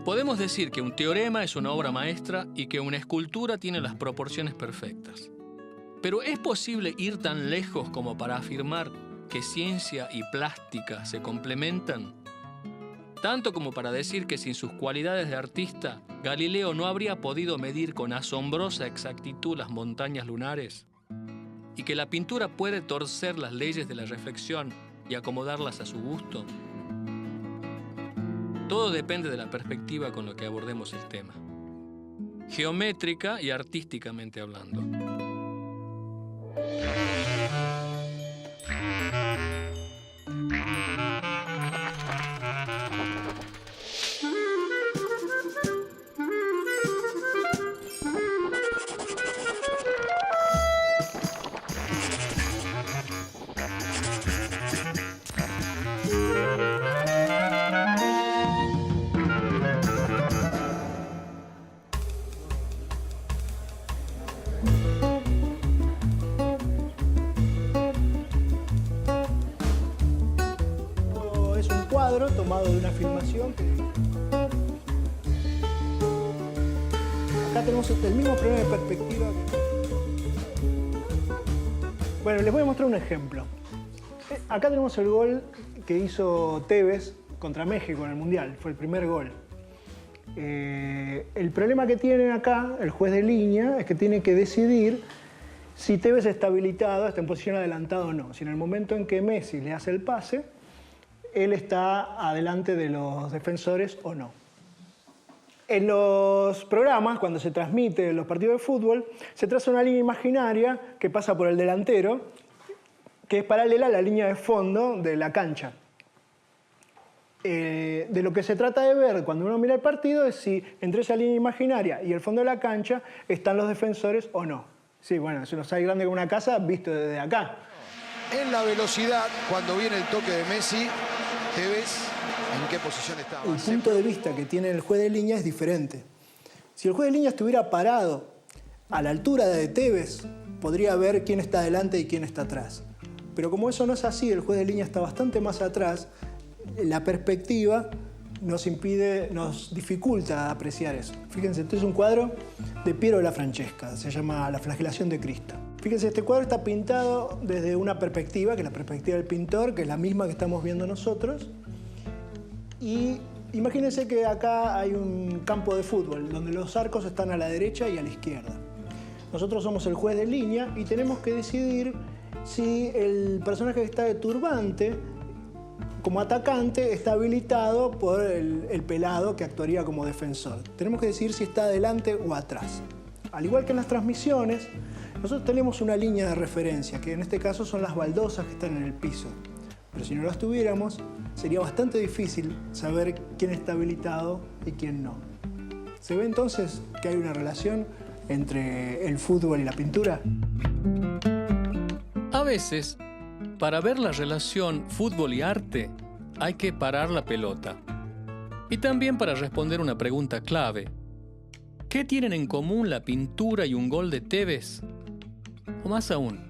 Podemos decir que un teorema es una obra maestra y que una escultura tiene las proporciones perfectas. Pero ¿es posible ir tan lejos como para afirmar que ciencia y plástica se complementan? Tanto como para decir que sin sus cualidades de artista, Galileo no habría podido medir con asombrosa exactitud las montañas lunares, y que la pintura puede torcer las leyes de la reflexión y acomodarlas a su gusto. Todo depende de la perspectiva con la que abordemos el tema, geométrica y artísticamente hablando. Tomado de una filmación. Acá tenemos el mismo problema de perspectiva. Bueno, les voy a mostrar un ejemplo. Acá tenemos el gol que hizo Tevez contra México en el Mundial. Fue el primer gol. El problema que tiene acá el juez de línea es que tiene que decidir si Tevez está habilitado, está en posición adelantada o no. Si en el momento en que Messi le hace el pase, él está adelante de los defensores o no. En los programas, cuando se transmite los partidos de fútbol, se traza una línea imaginaria que pasa por el delantero, que es paralela a la línea de fondo de la cancha. De lo que se trata de ver cuando uno mira el partido es si entre esa línea imaginaria y el fondo de la cancha están los defensores o no. Sí, bueno, es un offside grande como una casa visto desde acá. En la velocidad, cuando viene el toque de Messi, Tevez, ¿en qué posición estaba? El punto de vista que tiene el juez de línea es diferente. Si el juez de línea estuviera parado a la altura de Tevez, podría ver quién está adelante y quién está atrás. Pero como eso no es así, el juez de línea está bastante más atrás, la perspectiva nos dificulta apreciar eso. Fíjense, este es un cuadro de Piero della Francesca, se llama La flagelación de Cristo. Fíjense, este cuadro está pintado desde una perspectiva, que es la perspectiva del pintor, que es la misma que estamos viendo nosotros. Y imagínense que acá hay un campo de fútbol, donde los arcos están a la derecha y a la izquierda. Nosotros somos el juez de línea y tenemos que decidir si el personaje que está de turbante, como atacante, está habilitado por el pelado que actuaría como defensor. Tenemos que decidir si está adelante o atrás. Al igual que en las transmisiones, nosotros tenemos una línea de referencia, que en este caso son las baldosas que están en el piso. Pero si no las tuviéramos, sería bastante difícil saber quién está habilitado y quién no. ¿Se ve entonces que hay una relación entre el fútbol y la pintura? A veces, para ver la relación fútbol y arte, hay que parar la pelota. Y también para responder una pregunta clave. ¿Qué tienen en común la pintura y un gol de Tevez? O más aún,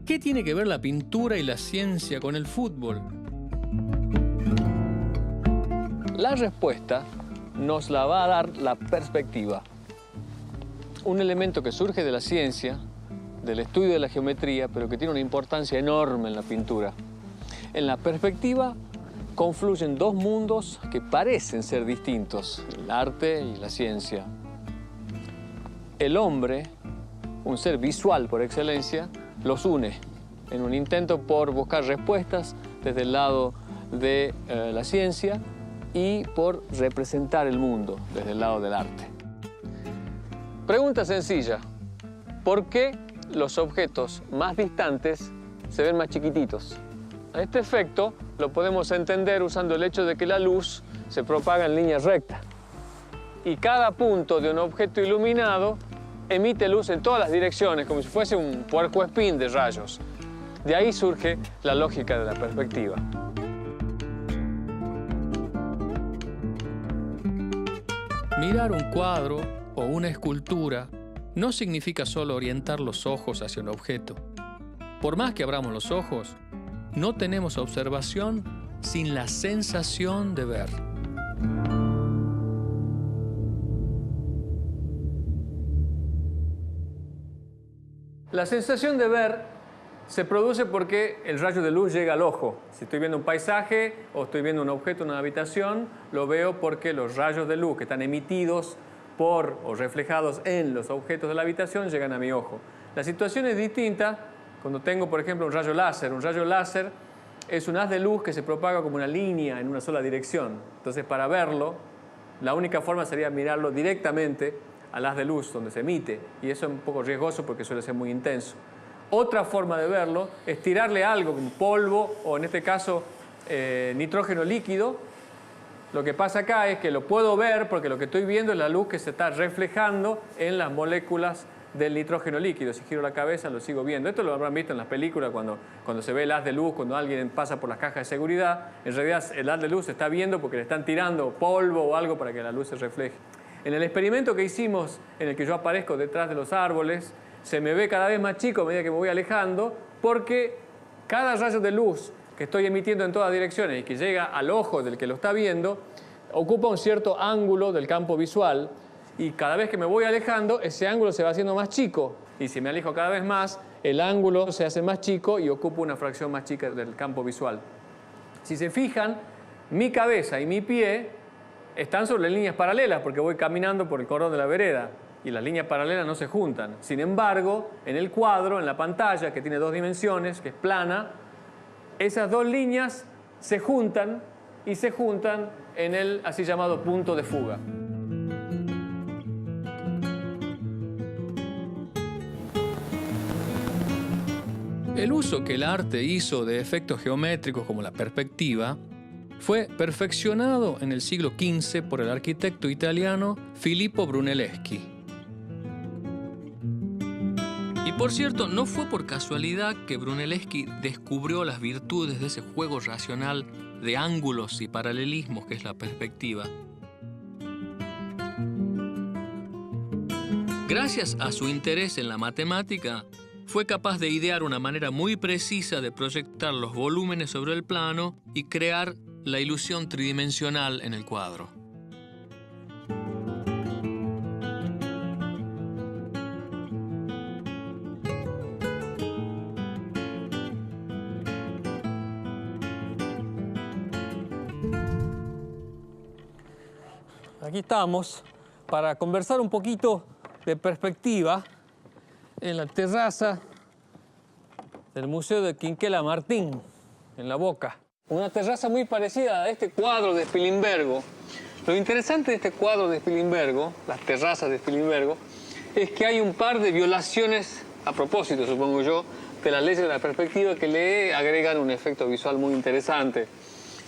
¿qué tiene que ver la pintura y la ciencia con el fútbol? La respuesta nos la va a dar la perspectiva. Un elemento que surge de la ciencia, del estudio de la geometría, pero que tiene una importancia enorme en la pintura. En la perspectiva confluyen dos mundos que parecen ser distintos, el arte y la ciencia. El hombre, un ser visual por excelencia, los une en un intento por buscar respuestas desde el lado de la ciencia y por representar el mundo desde el lado del arte. Pregunta sencilla: ¿por qué los objetos más distantes se ven más chiquititos? Este efecto lo podemos entender usando el hecho de que la luz se propaga en línea recta y cada punto de un objeto iluminado emite luz en todas las direcciones, como si fuese un puercoespín de rayos. De ahí surge la lógica de la perspectiva. Mirar un cuadro o una escultura no significa solo orientar los ojos hacia un objeto. Por más que abramos los ojos, no tenemos observación sin la sensación de ver. La sensación de ver se produce porque el rayo de luz llega al ojo. Si estoy viendo un paisaje o estoy viendo un objeto en una habitación, lo veo porque los rayos de luz que están emitidos por o reflejados en los objetos de la habitación llegan a mi ojo. La situación es distinta cuando tengo, por ejemplo, un rayo láser. Un rayo láser es un haz de luz que se propaga como una línea en una sola dirección. Entonces, para verlo, la única forma sería mirarlo directamente al haz de luz donde se emite. Y eso es un poco riesgoso porque suele ser muy intenso. Otra forma de verlo es tirarle algo como polvo o en este caso nitrógeno líquido. Lo que pasa acá es que lo puedo ver porque lo que estoy viendo es la luz que se está reflejando en las moléculas del nitrógeno líquido. Si giro la cabeza lo sigo viendo. Esto lo habrán visto en las películas cuando se ve el haz de luz, cuando alguien pasa por las cajas de seguridad. En realidad el haz de luz se está viendo porque le están tirando polvo o algo para que la luz se refleje. En el experimento que hicimos, en el que yo aparezco detrás de los árboles, se me ve cada vez más chico a medida que me voy alejando, porque cada rayo de luz que estoy emitiendo en todas direcciones y que llega al ojo del que lo está viendo, ocupa un cierto ángulo del campo visual, y cada vez que me voy alejando, ese ángulo se va haciendo más chico, y si me alejo cada vez más, el ángulo se hace más chico y ocupa una fracción más chica del campo visual. Si se fijan, mi cabeza y mi pie están sobre líneas paralelas porque voy caminando por el cordón de la vereda. Y las líneas paralelas no se juntan. Sin embargo, en el cuadro, en la pantalla, que tiene 2 dimensiones, que es plana, esas 2 líneas se juntan y se juntan en el así llamado punto de fuga. El uso que el arte hizo de efectos geométricos como la perspectiva fue perfeccionado en el siglo XV por el arquitecto italiano Filippo Brunelleschi. Y por cierto, no fue por casualidad que Brunelleschi descubrió las virtudes de ese juego racional de ángulos y paralelismos que es la perspectiva. Gracias a su interés en la matemática, fue capaz de idear una manera muy precisa de proyectar los volúmenes sobre el plano y crear la ilusión tridimensional en el cuadro. Aquí estamos para conversar un poquito de perspectiva en la terraza del Museo de Quinquela Martín, en La Boca. Una terraza muy parecida a este cuadro de Spilimbergo. Lo interesante de este cuadro de Spilimbergo, las terrazas de Spilimbergo, es que hay un par de violaciones, a propósito, supongo yo, de las leyes de la perspectiva que le agregan un efecto visual muy interesante.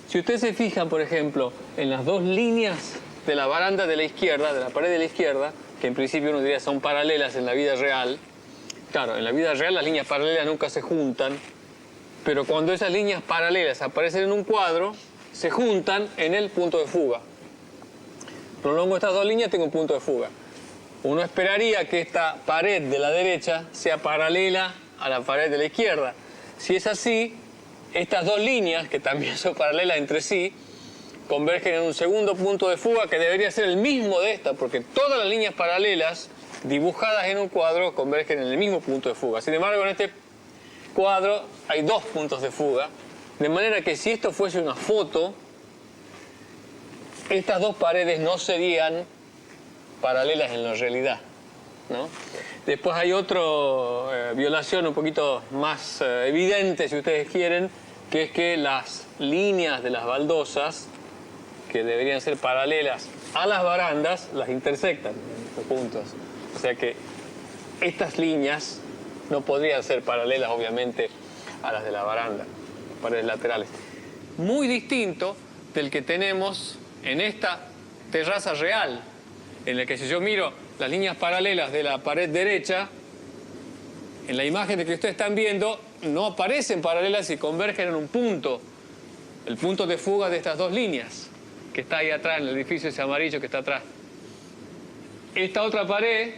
Si ustedes se fijan, por ejemplo, en las 2 líneas de la baranda de la izquierda, de la pared de la izquierda, que en principio uno diría son paralelas en la vida real. Claro, en la vida real las líneas paralelas nunca se juntan, pero cuando esas líneas paralelas aparecen en un cuadro, se juntan en el punto de fuga. Prolongo estas 2 líneas, tengo un punto de fuga. Uno esperaría que esta pared de la derecha sea paralela a la pared de la izquierda. Si es así, estas 2 líneas, que también son paralelas entre sí, convergen en un segundo punto de fuga que debería ser el mismo de esta, porque todas las líneas paralelas dibujadas en un cuadro convergen en el mismo punto de fuga. Sin embargo, en este cuadro hay 2 puntos de fuga, de manera que si esto fuese una foto, estas 2 paredes no serían paralelas en la realidad, ¿no? Después hay otra violación un poquito más evidente, si ustedes quieren, que es que las líneas de las baldosas, que deberían ser paralelas a las barandas, las intersectan en estos puntos. O sea que estas líneas no podrían ser paralelas, obviamente, a las de la baranda, paredes laterales. Muy distinto del que tenemos en esta terraza real, en la que si yo miro las líneas paralelas de la pared derecha, en la imagen de que ustedes están viendo, no aparecen paralelas y convergen en un punto, el punto de fuga de estas 2 líneas, que está ahí atrás, en el edificio ese amarillo que está atrás. Esta otra pared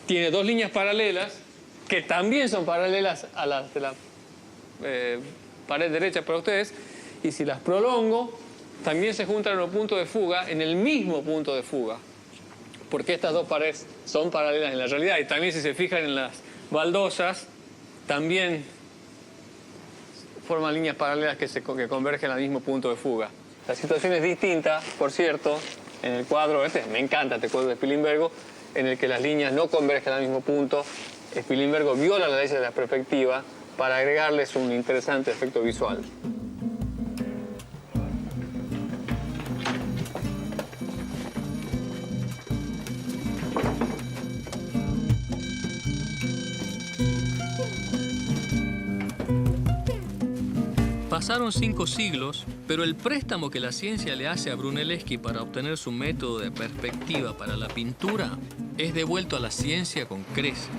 tiene 2 líneas paralelas que también son paralelas a las de la pared derecha para ustedes, y si las prolongo, también se juntan en un punto de fuga, en el mismo punto de fuga, porque estas 2 paredes son paralelas en la realidad. Y también si se fijan en las baldosas también forman líneas paralelas que convergen al mismo punto de fuga. La situación es distinta, por cierto, en el cuadro, me encanta este cuadro de Spilimbergo, en el que las líneas no convergen al mismo punto. Spilimbergo viola la ley de la perspectiva para agregarles un interesante efecto visual. Pasaron 5 siglos, pero el préstamo que la ciencia le hace a Brunelleschi para obtener su método de perspectiva para la pintura es devuelto a la ciencia con creces.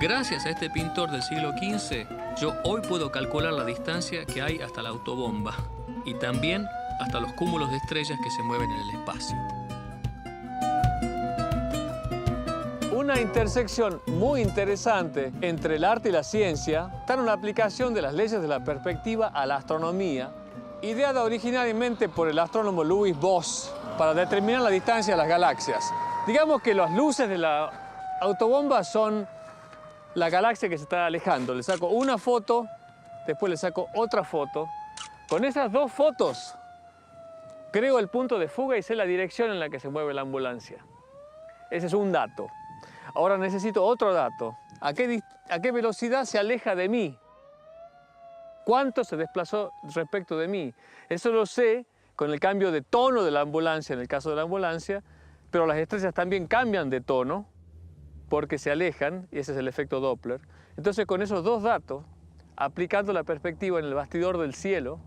Gracias a este pintor del siglo XV, yo hoy puedo calcular la distancia que hay hasta la autobomba y también hasta los cúmulos de estrellas que se mueven en el espacio. Una intersección muy interesante entre el arte y la ciencia está en una aplicación de las leyes de la perspectiva a la astronomía, ideada originalmente por el astrónomo Louis Boss para determinar la distancia de las galaxias. Digamos que las luces de la autobomba son la galaxia que se está alejando. Le saco una foto, después le saco otra foto. Con esas 2 fotos creo el punto de fuga y sé la dirección en la que se mueve la ambulancia. Ese es un dato. Ahora necesito otro dato. ¿A qué velocidad se aleja de mí? ¿Cuánto se desplazó respecto de mí? Eso lo sé con el cambio de tono de la ambulancia, en el caso de la ambulancia, pero las estrellas también cambian de tono porque se alejan, y ese es el efecto Doppler. Entonces, con esos 2 datos, aplicando la perspectiva en el bastidor del cielo,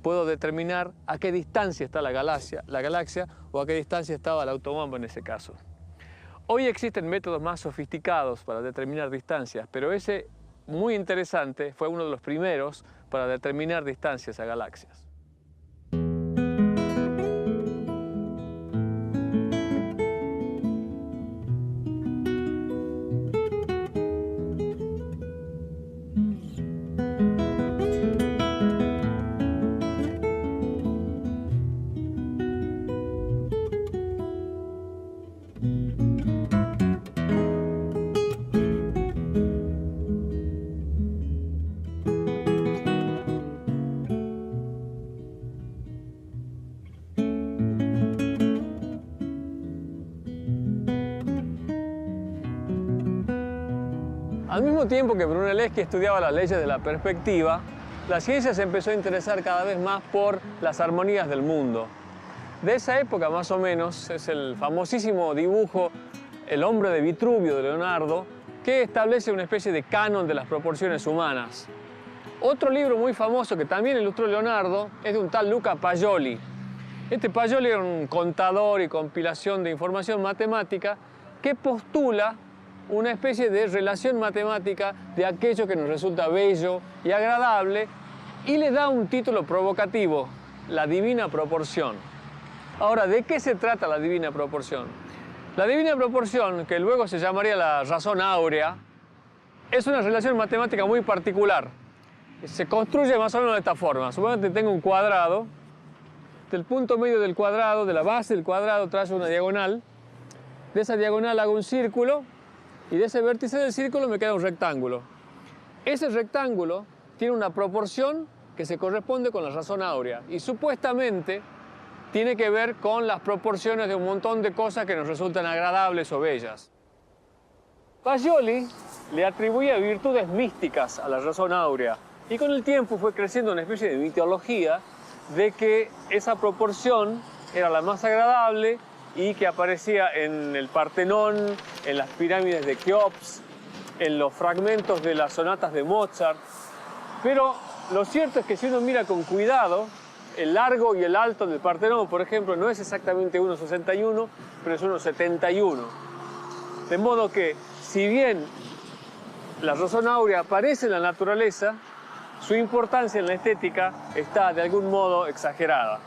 puedo determinar a qué distancia está la galaxia o a qué distancia estaba la autobomba en ese caso. Hoy existen métodos más sofisticados para determinar distancias, pero ese, muy interesante, fue uno de los primeros para determinar distancias a galaxias. Al mismo tiempo que Brunelleschi estudiaba las leyes de la perspectiva, la ciencia se empezó a interesar cada vez más por las armonías del mundo. De esa época, más o menos, es el famosísimo dibujo El hombre de Vitruvio de Leonardo, que establece una especie de canon de las proporciones humanas. Otro libro muy famoso que también ilustró Leonardo es de un tal Luca Paglioli. Este Paglioli era un contador y compilación de información matemática que postula una especie de relación matemática de aquello que nos resulta bello y agradable y le da un título provocativo, la divina proporción. Ahora, ¿de qué se trata la divina proporción? La divina proporción, que luego se llamaría la razón áurea, es una relación matemática muy particular. Se construye más o menos de esta forma. Supongo que tengo un cuadrado, del punto medio del cuadrado, de la base del cuadrado, trazo una diagonal, de esa diagonal hago un círculo, y de ese vértice del círculo me queda un rectángulo. Ese rectángulo tiene una proporción que se corresponde con la razón áurea y supuestamente tiene que ver con las proporciones de un montón de cosas que nos resultan agradables o bellas. Paglioli le atribuía virtudes místicas a la razón áurea y con el tiempo fue creciendo una especie de mitología de que esa proporción era la más agradable y que aparecía en el Partenón, en las pirámides de Keops, en los fragmentos de las sonatas de Mozart. Pero lo cierto es que si uno mira con cuidado, el largo y el alto del Partenón, por ejemplo, no es exactamente 1,61, pero es 1,71. De modo que, si bien la razón áurea aparece en la naturaleza, su importancia en la estética está de algún modo exagerada.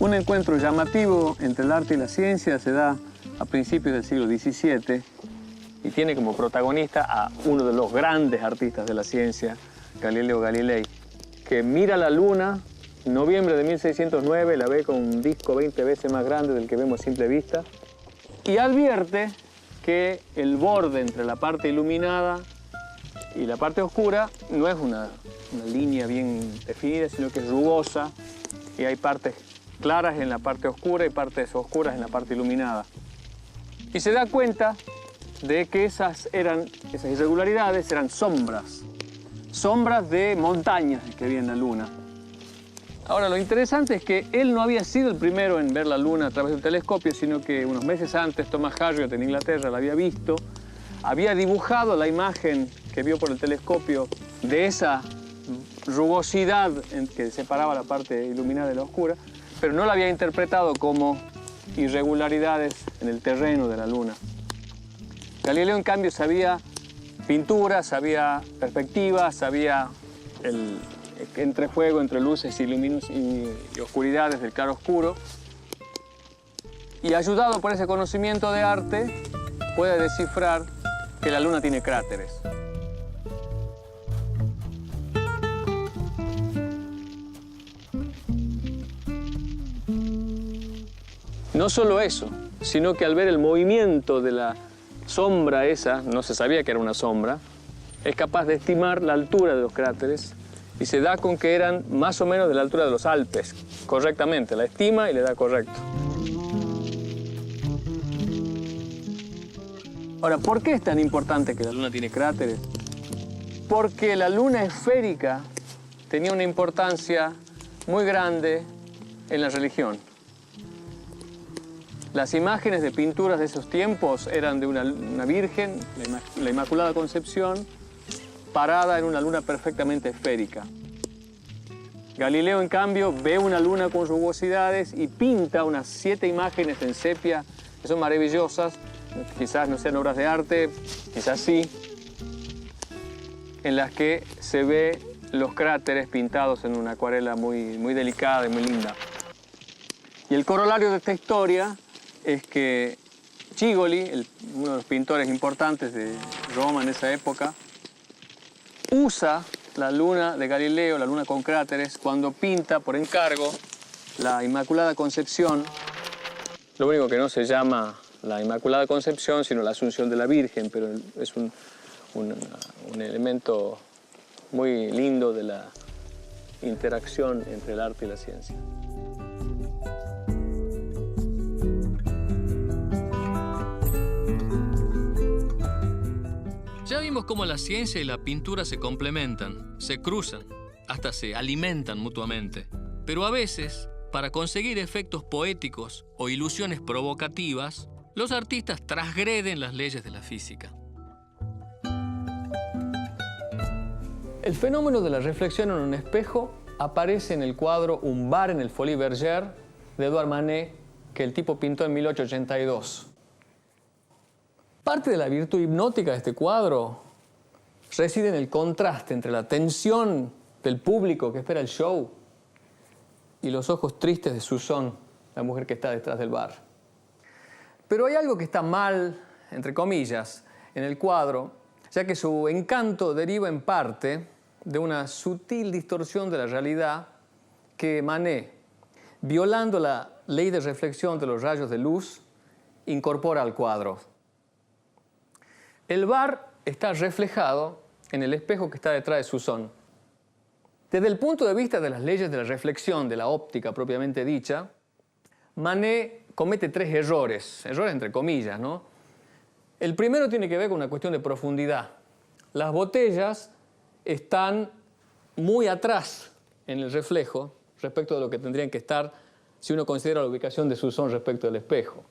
Un encuentro llamativo entre el arte y la ciencia se da a principios del siglo XVII y tiene como protagonista a uno de los grandes artistas de la ciencia, Galileo Galilei, que mira la luna en noviembre de 1609, la ve con un disco 20 veces más grande del que vemos a simple vista y advierte que el borde entre la parte iluminada y la parte oscura no es una línea bien definida, sino que es rugosa y hay partes claras en la parte oscura y partes oscuras en la parte iluminada. Y se da cuenta de que esas irregularidades eran sombras de montañas que había en la luna. Ahora, lo interesante es que él no había sido el primero en ver la luna a través de un telescopio, sino que unos meses antes Thomas Harriot en Inglaterra la había visto, había dibujado la imagen que vio por el telescopio de esa rugosidad que separaba la parte iluminada de la oscura, pero no la había interpretado como irregularidades en el terreno de la luna. Galileo, en cambio, sabía pintura, sabía perspectiva, sabía el entrejuego entre luces y oscuridades del claro-oscuro. Y ayudado por ese conocimiento de arte, puede descifrar que la luna tiene cráteres. No solo eso, sino que al ver el movimiento de la sombra esa, no se sabía que era una sombra, es capaz de estimar la altura de los cráteres y se da con que eran más o menos de la altura de los Alpes, correctamente, la estima y le da correcto. Ahora, ¿por qué es tan importante que la luna tiene cráteres? Porque la luna esférica tenía una importancia muy grande en la religión. Las imágenes de pinturas de esos tiempos eran de una virgen, la Inmaculada Concepción, parada en una luna perfectamente esférica. Galileo, en cambio, ve una luna con rugosidades y pinta unas 7 imágenes en sepia que son maravillosas, quizás no sean obras de arte, quizás sí, en las que se ve los cráteres pintados en una acuarela muy delicada y muy linda. Y el corolario de esta historia es que Cigoli, uno de los pintores importantes de Roma en esa época, usa la luna de Galileo, la luna con cráteres, cuando pinta por encargo la Inmaculada Concepción. Lo único que no se llama la Inmaculada Concepción, sino la Asunción de la Virgen, pero es un elemento muy lindo de la interacción entre el arte y la ciencia. Ya vimos cómo la ciencia y la pintura se complementan, se cruzan, hasta se alimentan mutuamente. Pero a veces, para conseguir efectos poéticos o ilusiones provocativas, los artistas transgreden las leyes de la física. El fenómeno de la reflexión en un espejo aparece en el cuadro Un bar en el Folies Bergère de Edouard Manet, que el tipo pintó en 1882. Parte de la virtud hipnótica de este cuadro reside en el contraste entre la tensión del público que espera el show y los ojos tristes de Suzanne, la mujer que está detrás del bar. Pero hay algo que está mal, entre comillas, en el cuadro, ya que su encanto deriva en parte de una sutil distorsión de la realidad que Manet, violando la ley de reflexión de los rayos de luz, incorpora al cuadro. El bar está reflejado en el espejo que está detrás de Suzanne. Desde el punto de vista de las leyes de la reflexión, de la óptica propiamente dicha, Manet comete 3 errores entre comillas, ¿no? El primero tiene que ver con una cuestión de profundidad. Las botellas están muy atrás en el reflejo respecto de lo que tendrían que estar si uno considera la ubicación de Suzanne respecto del espejo.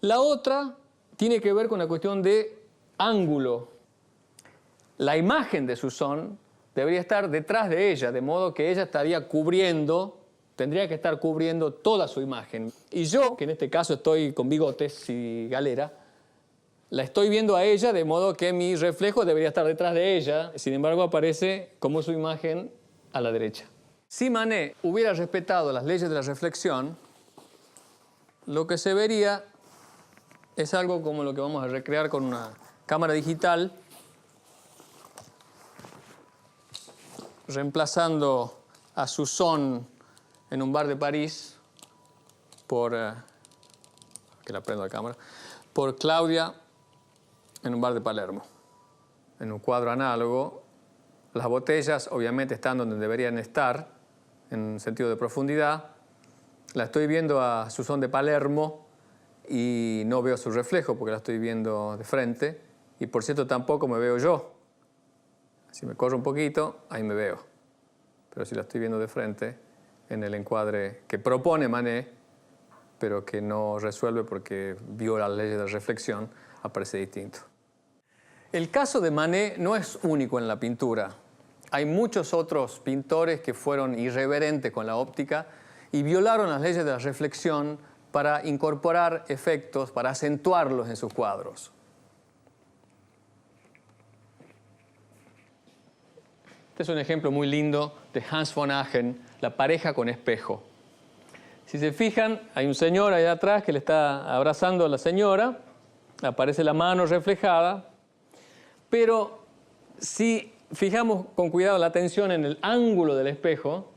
La otra tiene que ver con una cuestión de ángulo. La imagen de Suzanne debería estar detrás de ella, de modo que ella tendría que estar cubriendo toda su imagen. Y yo, que en este caso estoy con bigotes y galera, la estoy viendo a ella, de modo que mi reflejo debería estar detrás de ella. Sin embargo, aparece como su imagen a la derecha. Si Manet hubiera respetado las leyes de la reflexión, lo que se vería es algo como lo que vamos a recrear con una cámara digital, reemplazando a Suzanne en un bar de París por, que la prendo la cámara, por Claudia en un bar de Palermo. En un cuadro análogo, las botellas obviamente están donde deberían estar, en sentido de profundidad. La estoy viendo a Suzanne de Palermo y no veo su reflejo porque la estoy viendo de frente. Y por cierto, tampoco me veo yo. Si me corro un poquito, ahí me veo. Pero si la estoy viendo de frente, en el encuadre que propone Manet, pero que no resuelve porque viola las leyes de la reflexión, aparece distinto. El caso de Manet no es único en la pintura. Hay muchos otros pintores que fueron irreverentes con la óptica y violaron las leyes de la reflexión para incorporar efectos, para acentuarlos en sus cuadros. Este es un ejemplo muy lindo de Hans von Aggen, La pareja con espejo. Si se fijan, hay un señor allá atrás que le está abrazando a la señora, aparece la mano reflejada, pero si fijamos con cuidado la atención en el ángulo del espejo,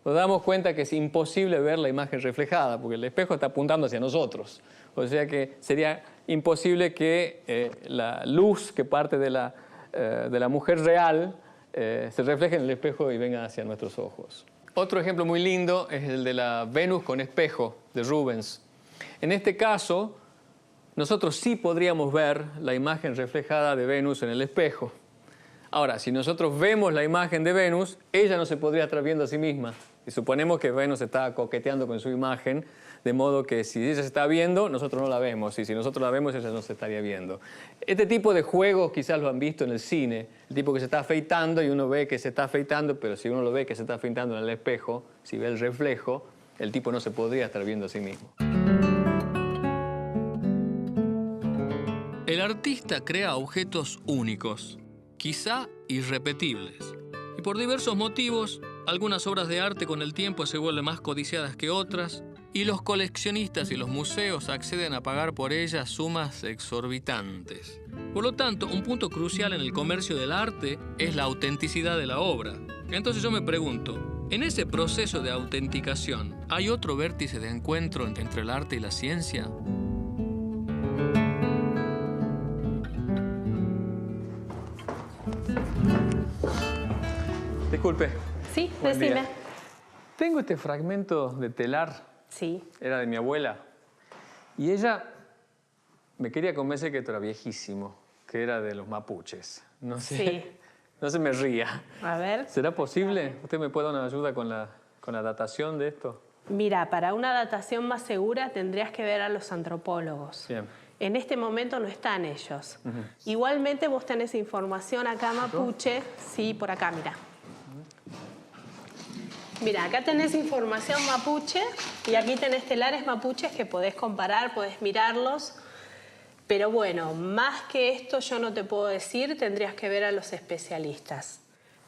nos damos cuenta que es imposible ver la imagen reflejada, porque el espejo está apuntando hacia nosotros. O sea que sería imposible que la luz que parte de la mujer real se refleje en el espejo y venga hacia nuestros ojos. Otro ejemplo muy lindo es el de la Venus con espejo de Rubens. En este caso, nosotros sí podríamos ver la imagen reflejada de Venus en el espejo. Ahora, si nosotros vemos la imagen de Venus, ella no se podría estar viendo a sí misma. Y suponemos que Venus está coqueteando con su imagen, de modo que si ella se está viendo, nosotros no la vemos. Y si nosotros la vemos, ella no se estaría viendo. Este tipo de juegos quizás lo han visto en el cine. El tipo que se está afeitando y uno ve que se está afeitando, pero si uno lo ve que se está afeitando en el espejo, si ve el reflejo, el tipo no se podría estar viendo a sí mismo. El artista crea objetos únicos, quizá irrepetibles. Y por diversos motivos, algunas obras de arte con el tiempo se vuelven más codiciadas que otras, y los coleccionistas y los museos acceden a pagar por ellas sumas exorbitantes. Por lo tanto, un punto crucial en el comercio del arte es la autenticidad de la obra. Entonces yo me pregunto, ¿en ese proceso de autenticación hay otro vértice de encuentro entre el arte y la ciencia? Disculpe. Sí, Buen decime. día. Tengo este fragmento de telar. Sí. Era de mi abuela. Y ella me quería convencer que esto era viejísimo, que era de los mapuches. No sé, Sí. no se me ría. A ver. ¿Será posible? ¿Usted me puede dar una ayuda con la datación de esto? Mira, para una datación más segura tendrías que ver a los antropólogos. Bien. En este momento no están ellos. Igualmente vos tenés información acá mapuche. Sí, por acá, mira. Mira, acá tenés información mapuche y aquí tenés telares mapuches que podés comparar, podés mirarlos. Pero bueno, más que esto yo no te puedo decir, tendrías que ver a los especialistas.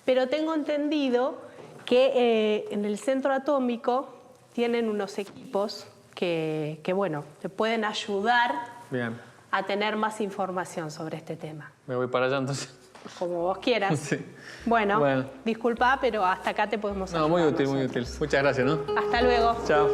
Pero tengo entendido que en el centro atómico tienen unos equipos que bueno, te pueden ayudar Bien. a tener más información sobre este tema. Me voy para allá entonces. Como vos quieras. Sí. Bueno, Bueno. disculpa, pero hasta acá te podemos ayudar. No, muy útil, muy nosotros. útil. Muchas gracias, ¿no? Hasta luego. Chao.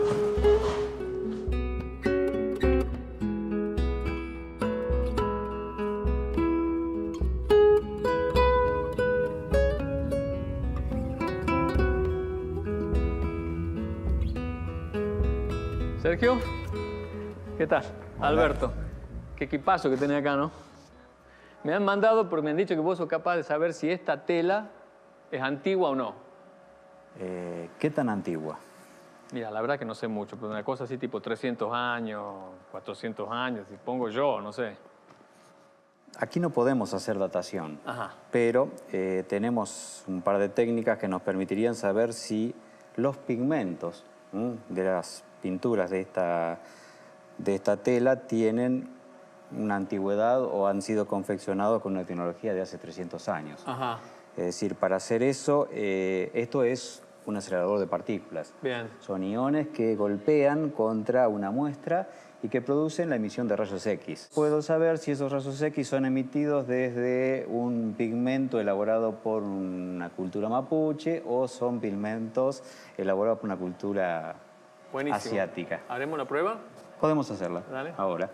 Sergio, ¿qué tal? Alberto, qué equipazo que tenés acá, ¿no? Me han mandado porque me han dicho que vos sos capaz de saber si esta tela es antigua o no. ¿Qué tan antigua? Mira, la verdad que no sé mucho, pero una cosa así tipo 300 años, 400 años, si pongo yo, no sé. Aquí no podemos hacer datación, Ajá. pero tenemos un par de técnicas que nos permitirían saber si los pigmentos de las pinturas de esta tela tienen una antigüedad o han sido confeccionados con una tecnología de hace 300 años. Ajá. Es decir, para hacer eso, esto es un acelerador de partículas. Bien. Son iones que golpean contra una muestra y que producen la emisión de rayos X. Puedo saber si esos rayos X son emitidos desde un pigmento elaborado por una cultura mapuche o son pigmentos elaborados por una cultura asiática. ¿Haremos la prueba? Podemos hacerla. Dale. Ahora.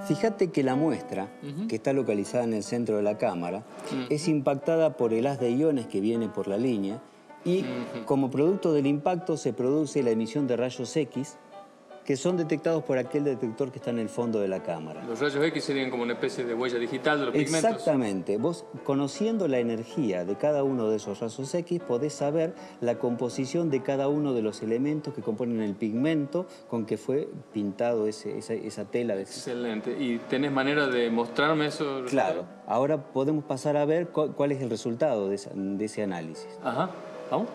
Fíjate que la muestra, que está localizada en el centro de la cámara, es impactada por el haz de iones que viene por la línea y como producto del impacto se produce la emisión de rayos X que son detectados por aquel detector que está en el fondo de la cámara. Los rayos X serían como una especie de huella digital de los pigmentos. Exactamente. Vos, conociendo la energía de cada uno de esos rayos X, podés saber la composición de cada uno de los elementos que componen el pigmento con que fue pintado esa tela. Excelente. ¿Y tenés manera de mostrarme eso? Claro. Ahora podemos pasar a ver cuál es el resultado de ese análisis. Ajá. ¿Vamos?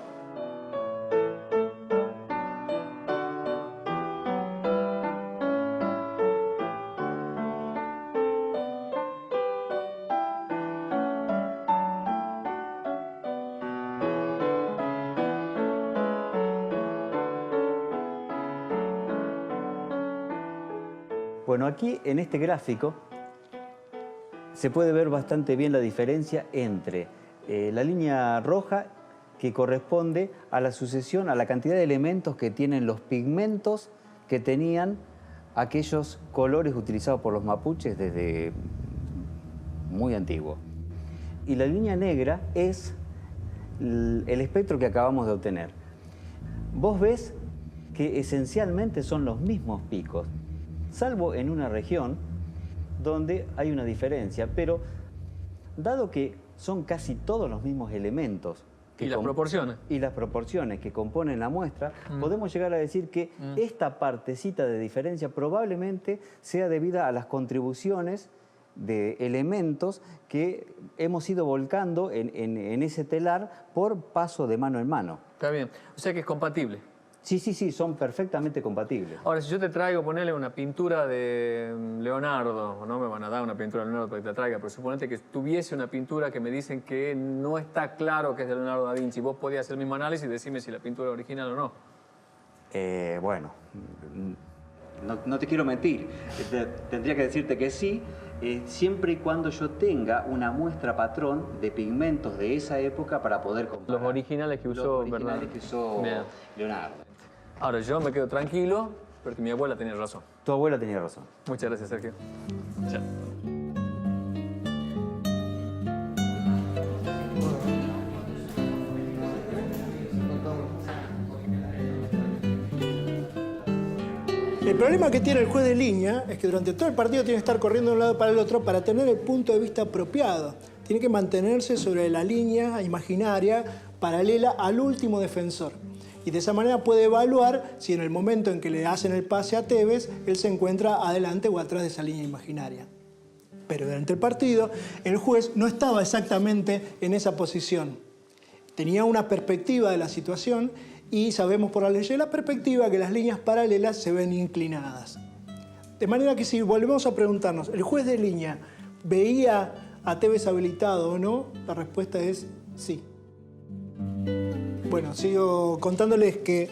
Bueno, aquí en este gráfico se puede ver bastante bien la diferencia entre la línea roja que corresponde a la sucesión, a la cantidad de elementos que tienen los pigmentos que tenían aquellos colores utilizados por los mapuches desde muy antiguo. Y la línea negra es el espectro que acabamos de obtener. Vos ves que esencialmente son los mismos picos, salvo en una región donde hay una diferencia, pero dado que son casi todos los mismos elementos ¿Y las proporciones? Y las proporciones que componen la muestra, podemos llegar a decir que esta partecita de diferencia probablemente sea debida a las contribuciones de elementos que hemos ido volcando en ese telar por paso de mano en mano. Está bien. O sea que es compatible. Sí, son perfectamente compatibles. Ahora, si yo te traigo, ponerle una pintura de Leonardo, no me van a dar una pintura de Leonardo para que te la traiga, pero suponete que tuviese una pintura que me dicen que no está claro que es de Leonardo da Vinci, vos podías hacer el mismo análisis y decirme si la pintura es original o no. Bueno, no te quiero mentir. Tendría que decirte que sí, siempre y cuando yo tenga una muestra patrón de pigmentos de esa época para poder comparar. Los originales que usó, ¿verdad? Que usó Leonardo. Ahora, yo me quedo tranquilo, porque mi abuela tenía razón. Tu abuela tenía razón. Muchas gracias, Sergio. Chao. El problema que tiene el juez de línea es que durante todo el partido tiene que estar corriendo de un lado para el otro para tener el punto de vista apropiado. Tiene que mantenerse sobre la línea imaginaria paralela al último defensor. Y de esa manera puede evaluar si en el momento en que le hacen el pase a Tevez, él se encuentra adelante o atrás de esa línea imaginaria. Pero durante el partido, el juez no estaba exactamente en esa posición. Tenía una perspectiva de la situación y sabemos por la ley de la perspectiva que las líneas paralelas se ven inclinadas. De manera que si volvemos a preguntarnos, ¿el juez de línea veía a Tevez habilitado o no? La respuesta es sí. Bueno, sigo contándoles que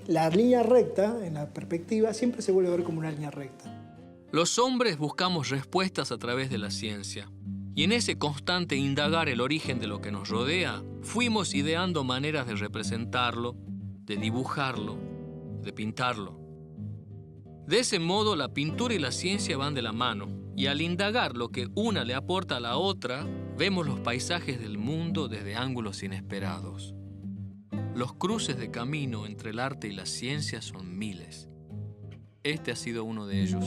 la línea recta, en la perspectiva, siempre se vuelve a ver como una línea recta. Los hombres buscamos respuestas a través de la ciencia. Y en ese constante indagar el origen de lo que nos rodea, fuimos ideando maneras de representarlo, de dibujarlo, de pintarlo. De ese modo, la pintura y la ciencia van de la mano, y al indagar lo que una le aporta a la otra, vemos los paisajes del mundo desde ángulos inesperados. Los cruces de camino entre el arte y la ciencia son miles. Este ha sido uno de ellos.